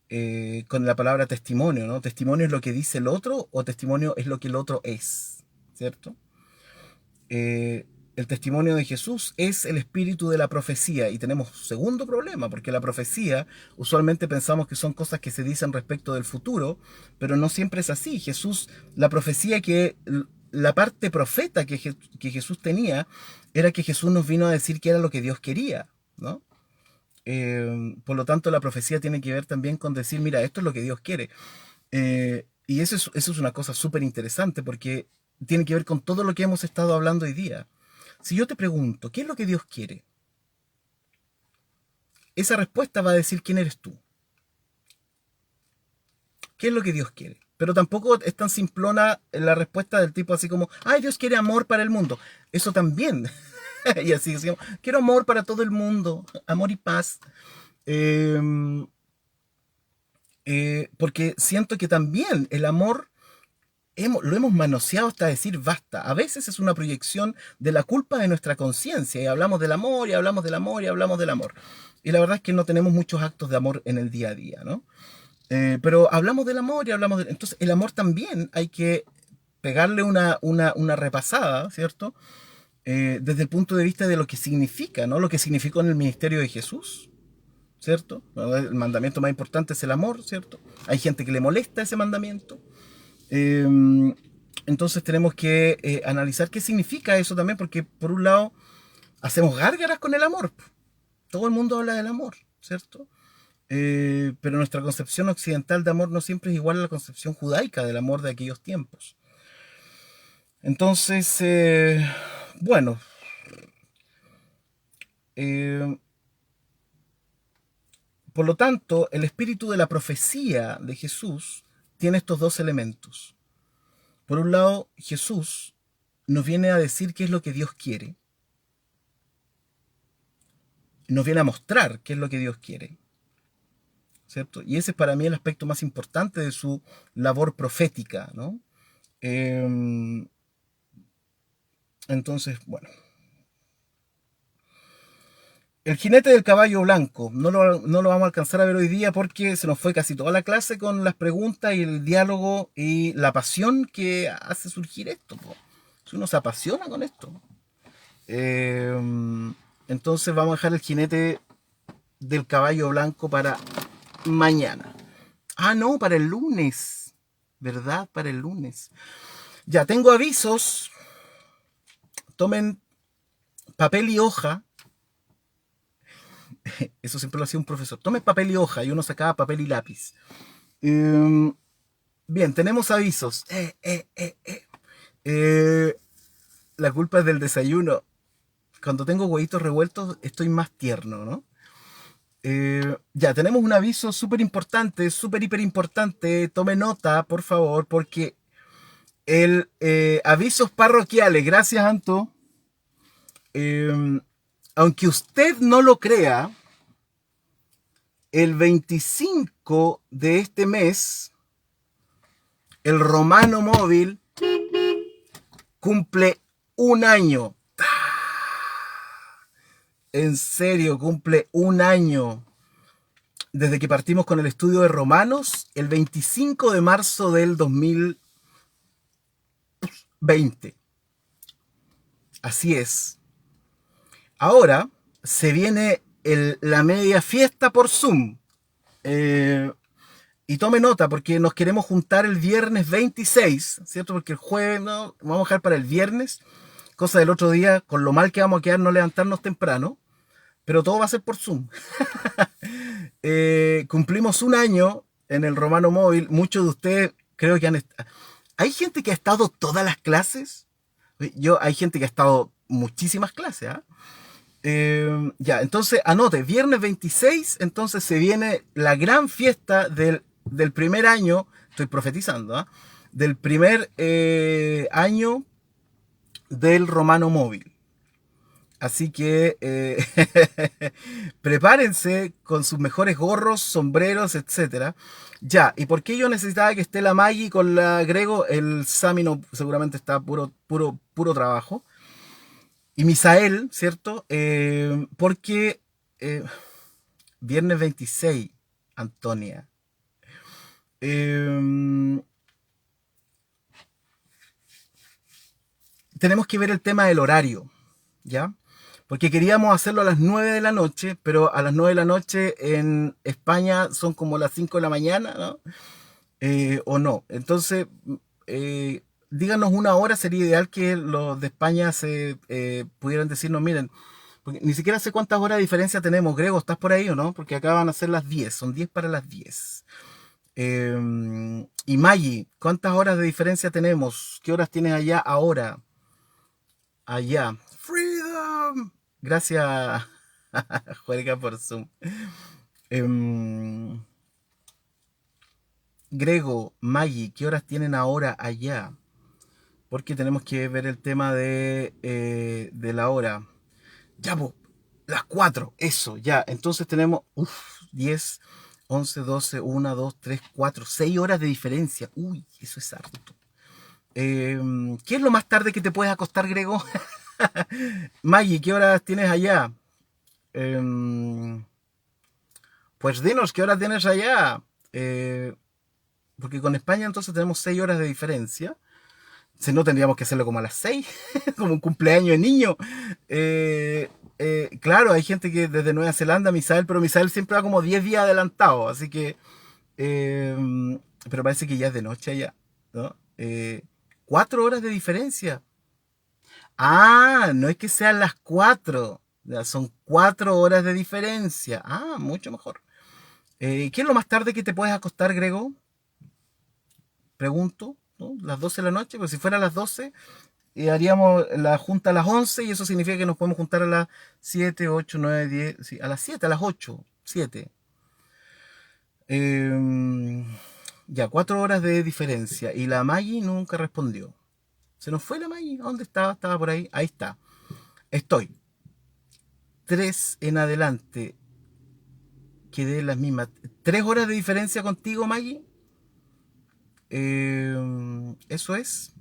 la palabra testimonio, ¿no? Testimonio es lo que dice el otro o testimonio es lo que el otro es, ¿cierto? El testimonio de Jesús es el espíritu de la profecía y tenemos segundo problema, porque la profecía usualmente pensamos que son cosas que se dicen respecto del futuro, pero no siempre es así. La profecía la parte profeta que Jesús tenía era que Jesús nos vino a decir que era lo que Dios quería, ¿no? Por lo tanto, la profecía tiene que ver también con decir, mira, esto es lo que Dios quiere. Y eso es una cosa súper interesante porque tiene que ver con todo lo que hemos estado hablando hoy día. Si yo te pregunto, ¿qué es lo que Dios quiere? Esa respuesta va a decir quién eres tú. ¿Qué es lo que Dios quiere? Pero tampoco es tan simplona la respuesta del tipo así como, ay, Dios quiere amor para el mundo. Eso también. Y así decimos, quiero amor para todo el mundo, amor y paz. Eh, Porque siento que también el amor lo hemos manoseado hasta decir basta. A veces es una proyección de la culpa de nuestra conciencia y hablamos del amor y hablamos del amor y hablamos del amor. Y la verdad es que no tenemos muchos actos de amor en el día a día, ¿no? Pero hablamos del amor y hablamos de... Entonces, el amor también hay que pegarle una repasada, ¿cierto? Desde el punto de vista de lo que significa, ¿no? Lo que significó en el ministerio de Jesús, ¿cierto? Bueno, el mandamiento más importante es el amor, ¿cierto? Hay gente que le molesta ese mandamiento. Eh, entonces tenemos que analizar qué significa eso también, porque por un lado hacemos gárgaras con el amor. Todo el mundo habla del amor, ¿cierto? Pero nuestra concepción occidental de amor no siempre es igual a la concepción judaica del amor de aquellos tiempos. Entonces, bueno, eh, por lo tanto, el espíritu de la profecía de Jesús tiene estos dos elementos. Por un lado, Jesús nos viene a decir qué es lo que Dios quiere, nos viene a mostrar qué es lo que Dios quiere, ¿cierto? Y ese es para mí el aspecto más importante de su labor profética, ¿no? Entonces, bueno. El jinete del caballo blanco, no lo vamos a alcanzar a ver hoy día porque se nos fue casi toda la clase con las preguntas y el diálogo y la pasión que hace surgir esto. Po. Si uno se apasiona con esto. Eh, entonces vamos a dejar el jinete del caballo blanco para mañana. Ah, no, para el lunes. ¿Verdad? Para el lunes. Ya, tengo avisos. Tomen papel y hoja. Eso siempre lo hacía un profesor. Tome papel y hoja y uno sacaba papel y lápiz. Bien, tenemos avisos. La culpa es del desayuno. Cuando tengo huevitos revueltos estoy más tierno, ¿no? Ya, tenemos un aviso súper importante, súper hiper importante. Tome nota, por favor, porque el avisos parroquiales, gracias Anto. Aunque usted no lo crea, el 25 de este mes, el Romano Móvil cumple un año. En serio, cumple un año. Desde que partimos con el estudio de Romanos, el 25 de marzo del 2020. Así es. Ahora se viene la media fiesta por Zoom. Y tome nota, porque nos queremos juntar el viernes 26, ¿cierto? Porque el jueves no, vamos a dejar para el viernes, cosa del otro día, con lo mal que vamos a quedar no levantarnos temprano, pero todo va a ser por Zoom. Cumplimos un año en el Romano Móvil, muchos de ustedes creo que han estado... Hay gente que ha estado todas las clases, hay gente que ha estado muchísimas clases, ¿ah? Ya, entonces anote, viernes 26, entonces se viene la gran fiesta del primer año, estoy profetizando, ¿eh? Del primer año del Romano Móvil. Así que prepárense con sus mejores gorros, sombreros, etcétera. Ya, ¿y por qué yo necesitaba que esté la Maggie con la Grego? El Sami no, seguramente está puro trabajo. Y Misael, ¿cierto? Porque viernes 26, Antonia. Tenemos que ver el tema del horario, ¿ya? Porque queríamos hacerlo a las 9 de la noche, pero a las 9 de la noche en España son como las 5 de la mañana, ¿no? O no. Entonces, díganos una hora, sería ideal que los de España se pudieran decirnos, miren, porque ni siquiera sé cuántas horas de diferencia tenemos. Grego, ¿estás por ahí o no? Porque acá van a ser las 10, son 10 para las 10. Y Maggie, ¿cuántas horas de diferencia tenemos? ¿Qué horas tienes allá ahora? Allá. Gracias, Juelga, por Zoom. Em, Grego, Maggie, ¿qué horas tienen ahora allá? Porque tenemos que ver el tema de la hora. Ya, po, las 4 eso, ya. Entonces tenemos 10, 11, 12, 1, 2, 3, 4, 6 horas de diferencia. Uy, eso es harto. ¿Qué es lo más tarde que te puedes acostar, Grego? Maggie, ¿qué horas tienes allá? Em, pues dinos, ¿qué horas tienes allá? Eh, Porque con España entonces tenemos 6 horas de diferencia. Si no, tendríamos que hacerlo como a las 6, como un cumpleaños de niño. Claro, hay gente que desde Nueva Zelanda, Misael, pero Misael siempre va como 10 días adelantado, así que... eh, pero parece que ya es de noche allá, ¿no? 4 horas de diferencia. Ah, no es que sean las 4, ya son 4 horas de diferencia. Ah, mucho mejor. ¿Qué es lo más tarde que te puedes acostar, Grego? Pregunto, ¿no? Las 12 de la noche, pues si fuera a las 12, haríamos la junta a las 11 y eso significa que nos podemos juntar a las 7, 8, 9, 10, sí, a las 7, a las 8, 7. Eh, ya, 4 horas de diferencia. Y la Maggie nunca respondió. ¿Se nos fue la Maggie? ¿Dónde estaba? Estaba por ahí. Ahí está. Estoy. 3 en adelante. Quedé las mismas. 3 horas de diferencia contigo, Maggie. Eso es.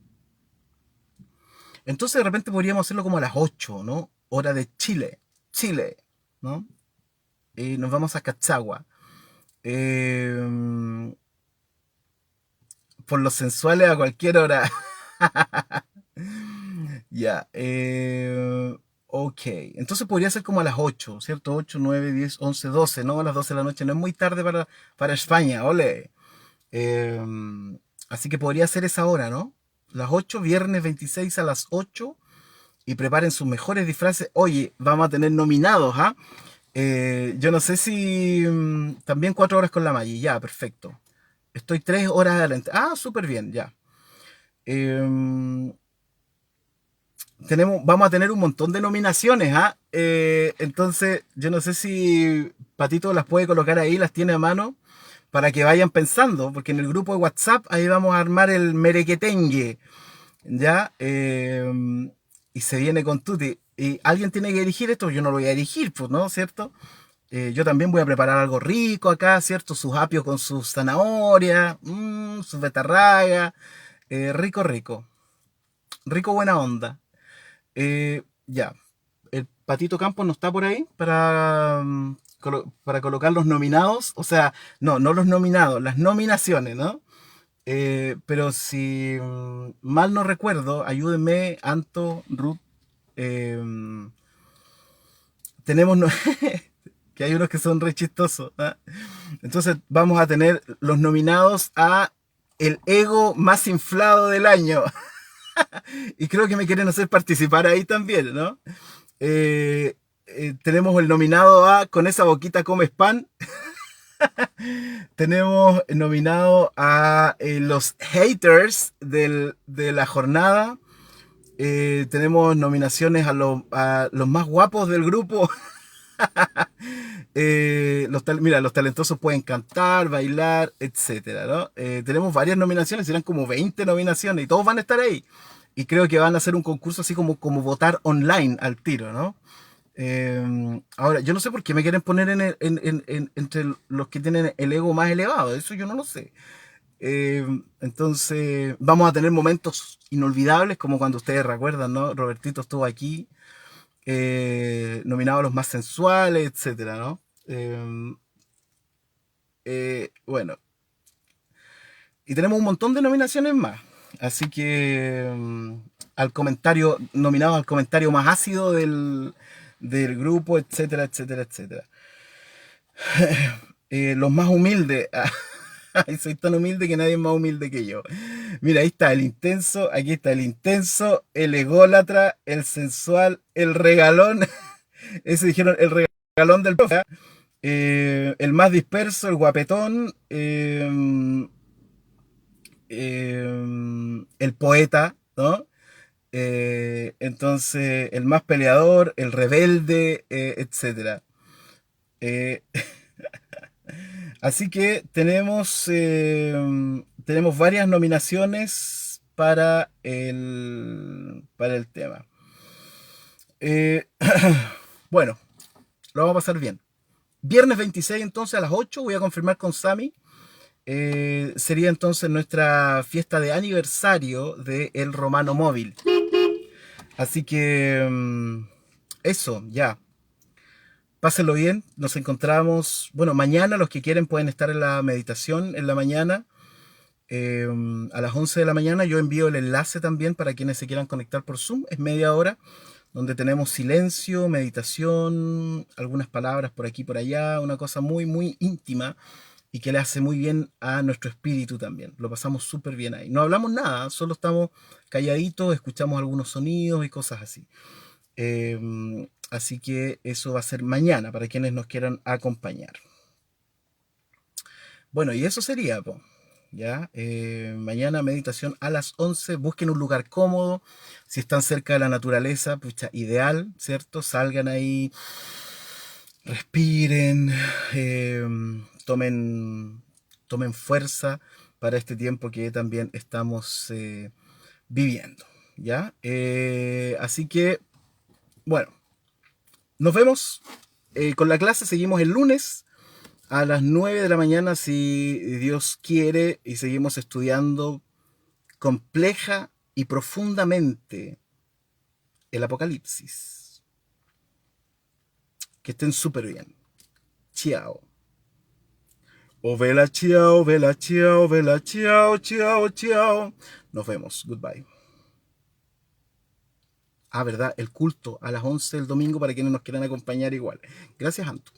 Entonces de repente podríamos hacerlo como a las 8, ¿no? Hora de Chile. Chile, ¿no? Nos vamos a Cachagua. Eh, por los sensuales a cualquier hora. Ya. Ok. Entonces podría ser como a las 8, ¿cierto? 8, 9, 10, 11, 12, ¿no? A las 12 de la noche. No es muy tarde para España, ole. Eh, Así que podría ser esa hora, ¿no? Las 8, viernes 26 a las 8. Y preparen sus mejores disfraces. Oye, vamos a tener nominados, ¿ah? Yo no sé si también 4 horas con la Maggi. Ya, perfecto. Estoy 3 horas adelante. Ah, súper bien, ya. Eh, Vamos a tener un montón de nominaciones, ¿ah? Entonces, yo no sé si Patito las puede colocar ahí, las tiene a mano, para que vayan pensando, porque en el grupo de WhatsApp ahí vamos a armar el merequetengue, ¿ya? Y se viene con Tuti. Y alguien tiene que dirigir esto, yo no lo voy a dirigir, pues, ¿no? ¿Cierto? Yo también voy a preparar algo rico acá, ¿cierto? Sus apios con sus zanahorias, sus betarragas, rico, rico. Rico, buena onda. Ya, el Patito Campos no está por ahí para colocar los nominados. O sea, no, no los nominados, las nominaciones, ¿no? Pero si mal no recuerdo, ayúdenme, Anto, Ruth. eh, tenemos que hay unos que son re chistosos. ¿Ah? Entonces vamos a tener los nominados a el ego más inflado del año. Y creo que me quieren hacer participar ahí también, ¿no? Tenemos el nominado a Con esa boquita comes pan. Tenemos nominado a los haters de la jornada. Tenemos nominaciones a los más guapos del grupo. Mira, los talentosos pueden cantar, bailar, etcétera, ¿no? Tenemos varias nominaciones, serán como 20 nominaciones y todos van a estar ahí. Y creo que van a hacer un concurso así como votar online al tiro, ¿no? Ahora, yo no sé por qué me quieren poner entre los que tienen el ego más elevado, eso yo no lo sé. Entonces, vamos a tener momentos inolvidables, como cuando ustedes recuerdan, ¿no? Robertito estuvo aquí, nominado a los más sensuales, etcétera, ¿no? Bueno, y tenemos un montón de nominaciones más. Así que al comentario, nominado al comentario más ácido del grupo, etcétera, etcétera, etcétera. Los más humildes. Ay, soy tan humilde que nadie es más humilde que yo. Mira, ahí está el intenso, aquí está el intenso, el ególatra, el sensual, el regalón. Ese dijeron el regalón del profe. El más disperso, el guapetón, el poeta, ¿no? Entonces, el más peleador, el rebelde, etcétera. Eh, Así que tenemos varias nominaciones para el tema. Eh, bueno, lo vamos a pasar bien. Viernes 26 entonces a las 8 voy a confirmar con Sami. Sería entonces nuestra fiesta de aniversario de El Romano Móvil. Así que eso, ya. Pásenlo bien, nos encontramos, bueno, mañana los que quieren pueden estar en la meditación en la mañana, eh, a las 11 de la mañana. Yo envío el enlace también para quienes se quieran conectar por Zoom, es media hora, donde tenemos silencio, meditación, algunas palabras por aquí y por allá, una cosa muy, muy íntima y que le hace muy bien a nuestro espíritu también. Lo pasamos súper bien ahí. No hablamos nada, solo estamos calladitos, escuchamos algunos sonidos y cosas así. Así que eso va a ser mañana para quienes nos quieran acompañar. Bueno, y eso sería, po, ¿ya? Mañana meditación a las 11. Busquen un lugar cómodo. Si están cerca de la naturaleza, pucha, ideal, ¿cierto? Salgan ahí, respiren, tomen fuerza para este tiempo que también estamos viviendo, ¿ya? Así que, bueno, nos vemos con la clase. Seguimos el lunes a las 9 de la mañana, si Dios quiere, y seguimos estudiando compleja y profundamente el Apocalipsis. Que estén súper bien. Chao. O vela chao, vela chao, vela chao, chao, chao. Nos vemos. Goodbye. Ah, ¿verdad? El culto a las 11 del domingo para quienes nos quieran acompañar igual. Gracias, Anto.